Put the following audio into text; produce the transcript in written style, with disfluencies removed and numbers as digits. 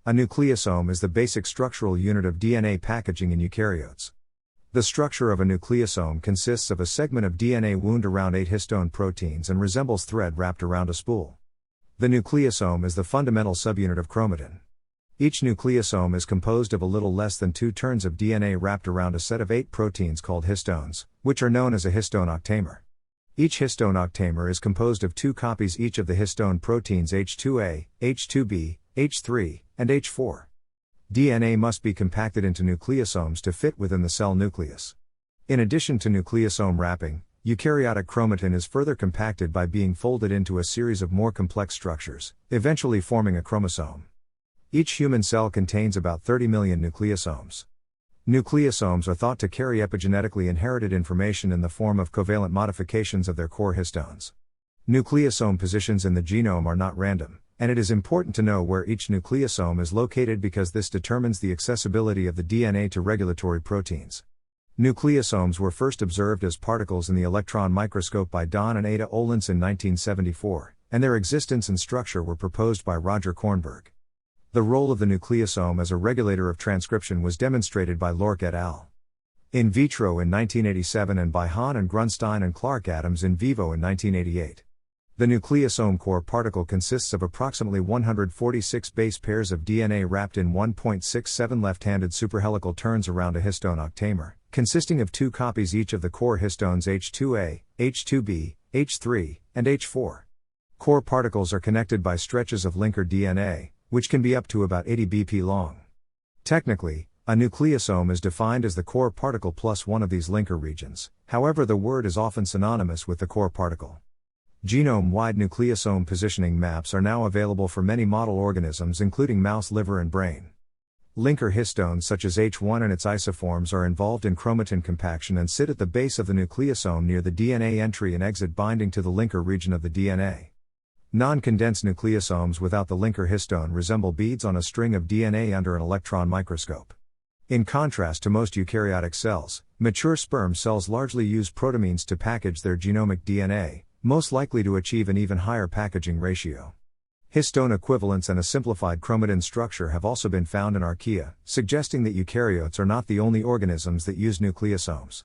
A nucleosome is the basic structural unit of DNA packaging in eukaryotes. The structure of a nucleosome consists of a segment of DNA wound around 8 histone proteins and resembles thread wrapped around a spool. The nucleosome is the fundamental subunit of chromatin. Each nucleosome is composed of a little less than 2 turns of DNA wrapped around a set of 8 proteins called histones, which are known as a histone octamer. Each histone octamer is composed of 2 copies each of the histone proteins H2A, H2B, H3, and H4. DNA must be compacted into nucleosomes to fit within the cell nucleus. In addition to nucleosome wrapping, eukaryotic chromatin is further compacted by being folded into a series of more complex structures, eventually forming a chromosome. Each human cell contains about 30 million nucleosomes. Nucleosomes are thought to carry epigenetically inherited information in the form of covalent modifications of their core histones. Nucleosome positions in the genome are not random, and it is important to know where each nucleosome is located because this determines the accessibility of the DNA to regulatory proteins. Nucleosomes were first observed as particles in the electron microscope by Don and Ada Ohlins in 1974, and their existence and structure were proposed by Roger Kornberg. The role of the nucleosome as a regulator of transcription was demonstrated by Lorck et al. In vitro in 1987 and by Hahn and Grunstein and Clark Adams in vivo in 1988. The nucleosome core particle consists of approximately 146 base pairs of DNA wrapped in 1.67 left-handed superhelical turns around a histone octamer, consisting of 2 copies each of the core histones H2A, H2B, H3, and H4. Core particles are connected by stretches of linker DNA, which can be up to about 80 bp long. Technically, a nucleosome is defined as the core particle plus one of these linker regions, however the word is often synonymous with the core particle. Genome-wide nucleosome positioning maps are now available for many model organisms including mouse liver and brain. Linker histones such as H1 and its isoforms are involved in chromatin compaction and sit at the base of the nucleosome near the DNA entry and exit binding to the linker region of the DNA. Non-condensed nucleosomes without the linker histone resemble beads on a string of DNA under an electron microscope. In contrast to most eukaryotic cells, mature sperm cells largely use protamines to package their genomic DNA, most likely to achieve an even higher packaging ratio. Histone equivalents and a simplified chromatin structure have also been found in archaea, suggesting that eukaryotes are not the only organisms that use nucleosomes.